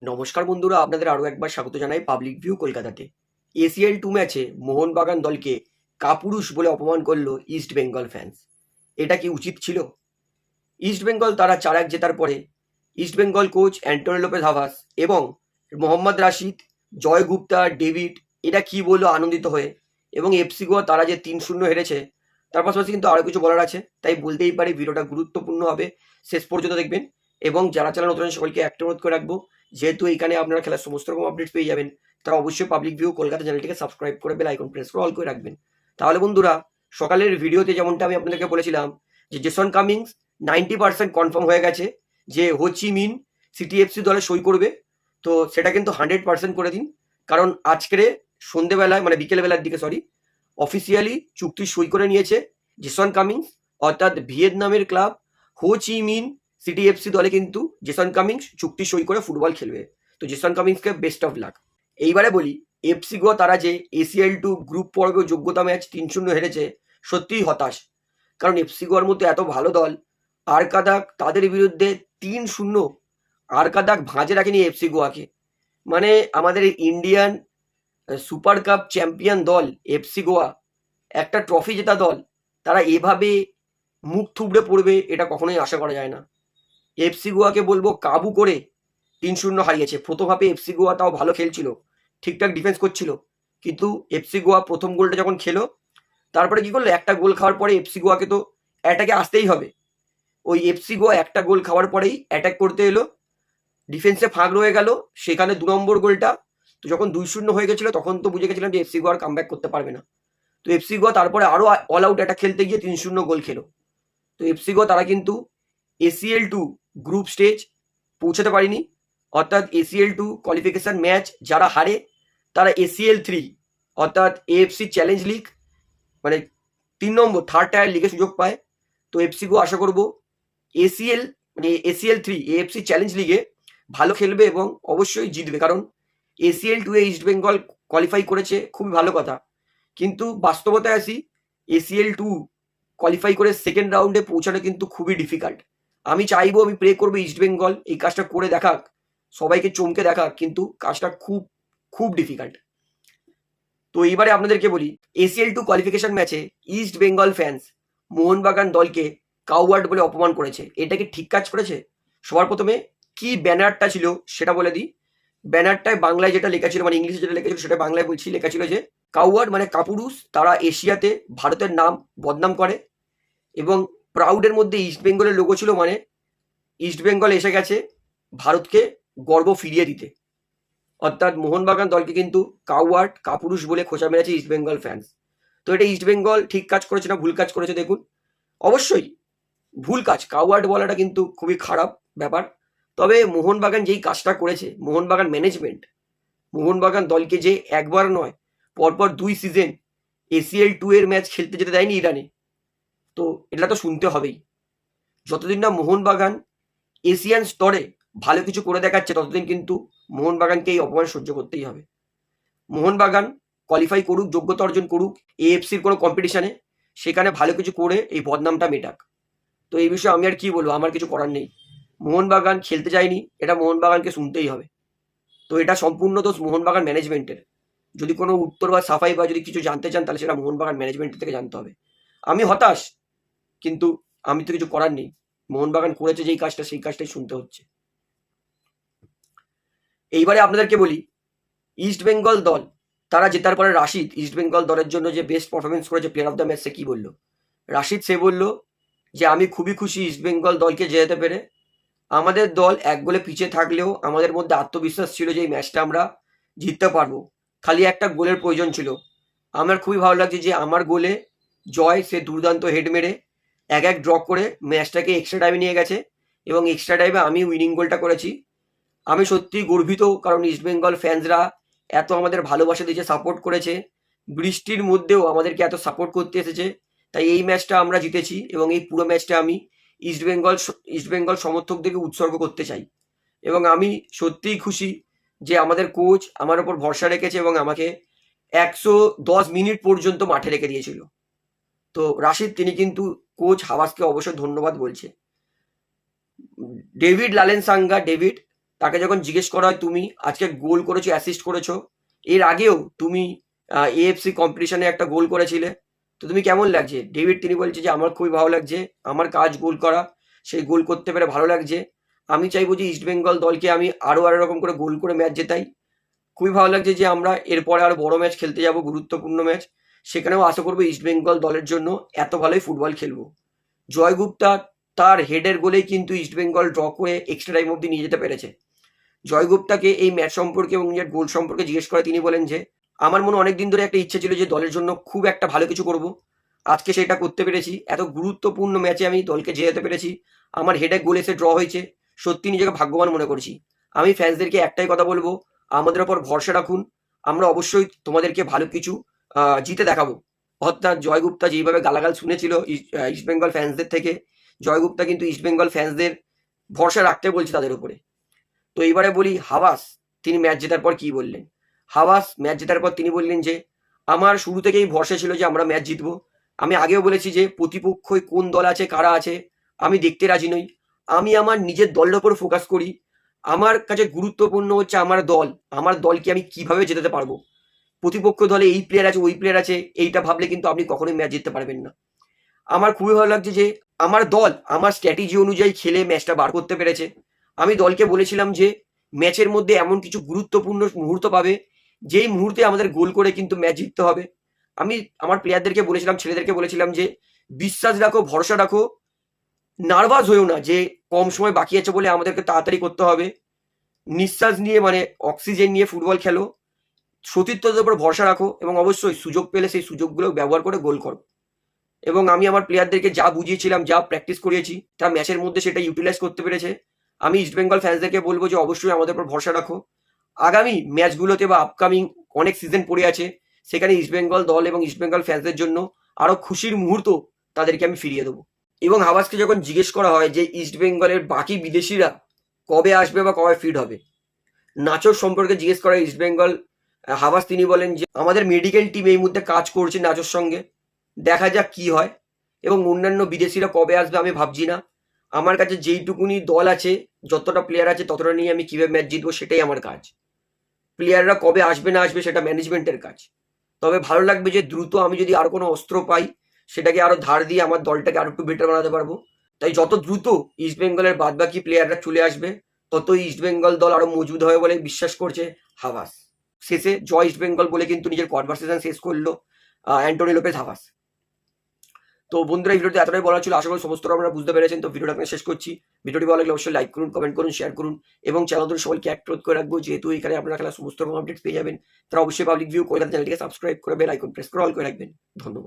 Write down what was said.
নমস্কার বন্ধুরা, আপনাদের আরও একবার স্বাগত জানাই পাবলিক ভিউ কলকাতাতে। এসিএল 2 ম্যাচে মোহনবাগান দলকে কাপুরুষ বলে অপমান করলো ইস্ট বেঙ্গল ফ্যান্স। এটা কি উচিত ছিল? ইস্ট বেঙ্গল তারা 4-1 জেতার পরে east Bengal coach Antony Lopez হাভাস এবং মোহাম্মদ রাশিদ, জয় গুপ্তা, ডেভিড এটা কি বললো আনন্দিত হয়ে, এবং এফসি গোয়া তারা যে 3-0 হেরেছে তার পাশাপাশি কিন্তু আরও কিছু বলার আছে, তাই বলতেই পারি ভিডিওটা গুরুত্বপূর্ণ হবে, শেষ পর্যন্ত দেখবেন। এবং যারা চ্যানেল নতুন সকলকে একটা অনুরোধ করে রাখবো, যেহেতু এখানে আপনারা খেলার সমস্ত রকম আপডেট পেয়ে যাবেন, তারা অবশ্যই পাবলিক ভিউ কলকাতা চ্যানেলটিকে সাবস্ক্রাইব করে বেল আইকন প্রেস করে অল করে রাখবেন। তাহলে বন্ধুরা, সকালের ভিডিওতে যেমনটা আমি আপনাদেরকে বলেছিলাম যে জেসন কামিংস 90% কনফার্ম হয়ে গেছে যে হো চি মিন সিটিএফসি দলে সই করবে, তো সেটা কিন্তু 100% করে দিন। কারণ আজকের সন্ধেবেলায় মানে বিকেলবেলার দিকে অফিসিয়ালি চুক্তি সই করে নিয়েছে জেসন কামিংস, অর্থাৎ ভিয়েতনামের ক্লাব হো চি মিন সিটিএফসি দলে কিন্তু জেসন কামিংস চুক্তি সই করে ফুটবল খেলবে। তো জেসন কামিংসকে বেস্ট অফ লাক। এইবারে বলি, এফসি গোয়া তারা যে এসিএল 2 গ্রুপ পর্বে যোগ্যতা ম্যাচ 3-0 হেরেছে, সত্যিই হতাশ। কারণ এফসি গোয়ার মধ্যে এত ভালো দল, আরকাদাক তাদের বিরুদ্ধে 3-0, আরকাদাক ভাঁজে রাখেনি এফসি গোয়াকে। মানে আমাদের ইন্ডিয়ান সুপার কাপ চ্যাম্পিয়ন দল এফসি গোয়া, একটা ট্রফি জেতা দল, তারা এভাবে মুখ থুবড়ে পড়বে এটা কখনোই আশা করা যায় না। এফসি গোয়াকে বলবো কাবু করে 3-0 হারিয়েছে। প্রথম হাফে এফসি গোয়া তাও ভালো খেলছিল, ঠিকঠাক ডিফেন্স করছিল, কিন্তু এফসি গোয়া প্রথম গোলটা যখন খেলো তারপরে কি করলো, একটা গোল খাওয়ার পরে এফসি গোয়াকে তো অ্যাটাকে আসতেই হবে। ওই এফসি গোয়া একটা গোল খাওয়ার পরেই অ্যাটাক করতে এলো, ডিফেন্সে ফাঁক রয়ে গেল, সেখানে 2 নম্বর গোলটা তো যখন 2-0 হয়ে গেছিলো তখন তো বুঝে গেছিলাম যে এফসি গোয়া আর কামব্যাক করতে পারবে না। তো এফসি গোয়া তারপরে আরও অল আউট অ্যাটাক খেলতে গিয়ে 3-0 গোল খেলো। তো এফসি গোয়া তারা কিন্তু এসিএল 2 গ্রুপ স্টেজ পৌঁছাতে পারেনি, অর্থাৎ এসিএল 2 কোয়ালিফিকেশন ম্যাচ যারা হারে তারা এসিএল 3 অর্থাৎ এএফসি চ্যালেঞ্জ লিগ মানে 3 নম্বর থার্ড টায়ার লিগে সুযোগ পায়। তো এফসি গোয়া আশা করবো এসিএল মানে এসিএল 3 এএফসি চ্যালেঞ্জ লিগে ভালো খেলবে এবং অবশ্যই জিতবে। কারণ এসিএল 2 এ ইস্ট বেঙ্গল কোয়ালিফাই করেছে, খুবই ভালো কথা, কিন্তু বাস্তবতায় আসি, এসিএল 2 কোয়ালিফাই করে সেকেন্ড রাউন্ডে পৌঁছানো কিন্তু খুবই ডিফিকাল্ট। আমি চাইবো, আমি প্রে করবো ইস্ট বেঙ্গল এই কাজটা করে দেখাক, সবাইকে চমকে দেখাক, কিন্তু কাজটা খুব খুব ডিফিকাল্ট। তো এইবারে আপনাদেরকে বলি, এসিএল 2 কোয়ালিফিকেশন ম্যাচে ইস্ট বেঙ্গল ফ্যান্স মোহনবাগান দলকে কাউয়ার্ড বলে অপমান করেছে। এটা কি ঠিক কাজ করেছে? সবার প্রথমে কি ব্যানারটা ছিল সেটা বলে দিই। ব্যানারটায় বাংলায় যেটা লেখা ছিল, মানে ইংলিশে যেটা লেখা ছিল সেটা বাংলায় বলছি, লেখা ছিল যে কাউয়ার্ড মানে কাপুরুষ, তারা এশিয়াতে ভারতের নাম বদনাম করে, এবং প্রাউডের মধ্যে ইস্ট বেঙ্গলের লোগো ছিল, মানে ইস্ট বেঙ্গল এসে গেছে ভারতকে গর্ব ফিরিয়ে দিতে। অর্থাৎ মোহনবাগান দলকে কিন্তু কাউয়ার্ড কাপুরুষ বলে খোঁচা মেরেছে ইস্ট বেঙ্গল ফ্যান্স। তো এটা ইস্ট বেঙ্গল ঠিক কাজ করেছে না ভুল কাজ করেছে দেখুন। অবশ্যই ভুল কাজ, কাউয়ার্ড বলাটা কিন্তু খুবই খারাপ ব্যাপার। তবে মোহনবাগান যেই কাজটা করেছে, মোহনবাগান ম্যানেজমেন্ট মোহনবাগান দলকে যে একবার নয় পরপর 2 সিজন এসিএল 2 এর ম্যাচ খেলতে যেতে দেয়নি ইরানে, তো এটা তো শুনতে হবেই। যতদিন না মোহনবাগান এশিয়ান স্তরে ভালো কিছু করে দেখাচ্ছে ততদিন কিন্তু মোহনবাগানকে এই অপমান সহ্য করতেই হবে। মোহনবাগান কোয়ালিফাই করুক, যোগ্যতা অর্জন করুক এএফসির কোনো কম্পিটিশনে, সেখানে ভালো কিছু করে এই বদনামটা মেটাক। তো এই বিষয়ে আমি আর কি বলবো, আমার কিছু করার নেই। মোহনবাগান খেলতে যায়নি, এটা মোহনবাগানকে শুনতেই হবে। তো এটা সম্পূর্ণ দোষ মোহনবাগান ম্যানেজমেন্টের। যদি কোনো উত্তর বা সাফাই বা যদি কিছু জানতে চান তাহলে সেটা মোহনবাগান ম্যানেজমেন্টের থেকে জানতে হবে। আমি হতাশ, কিন্তু আমি তো কিছু করার নেই। মোহনবাগান করেছে যেই কাজটা সেই কাজটাই শুনতে হচ্ছে। এইবারে আপনাদেরকে বলি, ইস্ট বেঙ্গল দল তারা জেতার পরে রাশিদ ইস্ট বেঙ্গল দলের জন্য যে বেস্ট পারফরমেন্স করেছে প্লেয়ার অফ দ্য ম্যাচ, সে কি বললো? রাশিদ সে বলল যে আমি খুবই খুশি ইস্ট বেঙ্গল দলকে জেতাতে পেরে। আমাদের দল 1 গোলে পিছিয়ে থাকলেও আমাদের মধ্যে আত্মবিশ্বাস ছিল যে এই ম্যাচটা আমরা জিততে পারবো, খালি একটা গোলের প্রয়োজন ছিল। আমার খুবই ভালো লাগছে যে আমার গোলে জয় সে দুর্দান্ত হেড মেরে 1-1 ড্র করে ম্যাচটাকে এক্সট্রা টাইমে নিয়ে গেছে, এবং এক্সট্রা টাইমে আমি উইনিং গোলটা করেছি। আমি সত্যিই গর্বিত, কারণ ইস্ট বেঙ্গল ফ্যান্সরা এত আমাদের ভালোবাসা দিয়েছে, সাপোর্ট করেছে, বৃষ্টির মধ্যেও আমাদেরকে এত সাপোর্ট করতে এসেছে। তাই এই ম্যাচটা আমরা জিতেছি, এবং এই পুরো ম্যাচটা আমি ইস্ট বেঙ্গল সমর্থকদেরকে উৎসর্গ করতে চাই। এবং আমি সত্যিই খুশি যে আমাদের কোচ আমার ওপর ভরসা রেখেছে এবং আমাকে 110 মিনিট পর্যন্ত মাঠে রেখে দিয়েছিল। তো রাশিদ তিনি কিন্তু কোচ হাবাসকে অবশ্যই ধন্যবাদ বলছে। ডেভিড লালেন সাঙ্গা, ডেভিড তাকে যখন জিজ্ঞেস করা হয় তুমি আজকে গোল করেছো, অ্যাসিস্ট করেছো, এর আগেও তুমি এএফসি কম্পিটিশনে একটা গোল করেছিলে, তো তুমি কেমন লাগছে? ডেভিড তিনি বলছে যে আমার খুবই ভালো লাগছে, আমার কাজ গোল করা, সেই গোল করতে পেরে ভালো লাগছে। আমি চাইবো যে ইস্টবেঙ্গল দলকে আমি আরো এরকম করে গোল করে ম্যাচ জেতাই। খুবই ভালো লাগছে যে আমরা এরপরে আরো বড় ম্যাচ খেলতে যাব, গুরুত্বপূর্ণ ম্যাচ, সেখানেও আশা করবো ইস্টবেঙ্গল দলের জন্য এত ভালোই ফুটবল খেলবো। জয় গুপ্তা তার হেডের গোলেই কিন্তু ইস্টবেঙ্গল ড্র করে এক্সট্রা টাইম অব্দি নিয়ে যেতে পেরেছে। জয় গুপ্তাকে এই ম্যাচ সম্পর্কে এবং নিজের গোল সম্পর্কে জিজ্ঞেস করে তিনি বলেন যে আমার মনে অনেকদিন ধরে একটা ইচ্ছে ছিল যে দলের জন্য খুব একটা ভালো কিছু করব, আজকে সেটা করতে পেরেছি। এত গুরুত্বপূর্ণ ম্যাচে আমি দলকে জেতাতে পেরেছি, আমার হেডের গোল এসে ড্র হয়েছে, সত্যি নিজেকে ভাগ্যবান মনে করছি। আমি ফ্যান্সদেরকে একটাই কথা বলবো, আমাদের ওপর ভরসা রাখুন, আমরা অবশ্যই তোমাদেরকে ভালো কিছু জিতে দেখাবো। অর্থাৎ জয় গুপ্তা যেইভাবে গালাগাল শুনেছিল ইস্টবেঙ্গল ফ্যান্সদের থেকে, জয় গুপ্তা কিন্তু ইস্টবেঙ্গল ফ্যান্সদের ভরসা রাখতে বলছে তাদের উপরে। তো এইবারে বলি হাবাস, তিনি ম্যাচ জেতার পর কি বললেন। হাবাস ম্যাচ জেতার পর তিনি বললেন যে আমার শুরু থেকেই ভরসা ছিল যে আমরা ম্যাচ জিতবো। আমি আগেও বলেছি যে প্রতিপক্ষই কোন দল আছে, কারা আছে, আমি দেখতে রাজি নই। আমি আমার নিজের দলের ওপর ফোকাস করি। আমার কাছে গুরুত্বপূর্ণ হচ্ছে আমার দল, আমার দলকে আমি কিভাবে জেতাতে পারবো। প্রতিপক্ষ দলে এই প্লেয়ার আছে, ওই প্লেয়ার আছে, এইটা ভাবলে কিন্তু আপনি কখনোই ম্যাচ জিততে পারবেন না। আমার খুবই ভালো লাগছে যে আমার দল আমার স্ট্র্যাটেজি অনুযায়ী খেলে ম্যাচটা বার করতে পেরেছে। আমি দলকে বলেছিলাম যে ম্যাচের মধ্যে এমন কিছু গুরুত্বপূর্ণ মুহূর্ত পাবে, যেই মুহূর্তে আমাদের গোল করে কিন্তু ম্যাচ জিততে হবে। আমি আমার প্লেয়ারদেরকে বলেছিলাম, ছেলেদেরকে বলেছিলাম যে বিশ্বাস রাখো, ভরসা রাখো, নার্ভাস হয়েও না যে কম সময় বাকি আছে বলে আমাদেরকে তাড়াতাড়ি করতে হবে। নিঃশ্বাস নিয়ে মানে অক্সিজেন নিয়ে ফুটবল খেলো, সতীর্থদের উপর ভরসা রাখো এবং অবশ্যই সুযোগ পেলে সেই সুযোগগুলো ব্যবহার করে গোল করো। এবং আমি আমার প্লেয়ারদেরকে যা বুঝিয়েছিলাম, যা প্র্যাকটিস করিয়েছি, তা ম্যাচের মধ্যে সেটা ইউটিলাইজ করতে পেরেছে। আমি ইস্টবেঙ্গল ফ্যান্সদেরকে বলবো যে অবশ্যই আমাদের উপর ভরসা রাখো। আগামী ম্যাচগুলোতে বা আপকামিং অনেক সিজন পড়ে আছে, সেখানে ইস্টবেঙ্গল দল এবং ইস্টবেঙ্গল ফ্যান্সদের জন্য আরো খুশির মুহূর্ত তাদেরকে আমি ফিরিয়ে দেবো। এবং হাবাসকে যখন জিজ্ঞেস করা হয় যে ইস্টবেঙ্গলের বাকি বিদেশিরা কবে আসবে বা কবে ফিট হবে, নাচোর সম্পর্কে জিজ্ঞেস করা ইস্টবেঙ্গল হাবাস তিনি বলেন যে আমাদের মেডিকেল টিম এই মুহূর্তে কাজ করছে নাচোর সঙ্গে, দেখা যাক কি হয়। এবং অন্যান্য বিদেশিরা কবে আসবে আমি ভাবছি না। আমার কাছে যেইটুকুনি দল আছে, যতটা প্লেয়ার আছে, ততটা নিয়ে আমি কিভাবে ম্যাচ জিতবো সেটাই আমার কাজ। প্লেয়াররা কবে আসবে না আসবে সেটা ম্যানেজমেন্টের কাজ। তবে ভালো লাগবে যে দ্রুত আমি যদি আরো কোনো অস্ত্র পাই, সেটাকে আরো ধার দিয়ে আমার দলটাকে আরো একটু বেটার বানাতে পারবো। তাই যত দ্রুত ইস্টবেঙ্গলের বাদবাকি প্লেয়াররা চলে আসবে, ততই ইস্টবেঙ্গল দল আরো মজবুত হবে বলে বিশ্বাস করছে হাবাস। শেষে জয় ইস্টবেঙ্গল বলে কিন্তু নিজের কনভারসেশন শেষ করলো অ্যান্টনি লোপেজ হাবাস। তো বন্ধুরা, এই ভিডিওতে এতটাই বলা ছিল, আশা করি সমস্ত আপনারা বুঝতে পেরেছেন। তো ভিডিওটা শেষ করছি। ভিডিওটি ভালো লাগলে অবশ্যই লাইক করুন, কমেন্ট করুন, শেয়ার করুন এবং চ্যানেল সবাইকে অ্যাক্টিভ করে রাখবো, যেহেতু এখানে আপনারা খেলা সমস্ত রকম আপডেট পেয়ে যাবেন। তারা অবশ্যই পাবলিক ভিউ কলকাতা চ্যানেলটিকে সাবস্ক্রাইব করে বেল আইকন প্রেস করে অল করে রাখবেন। ধন্যবাদ।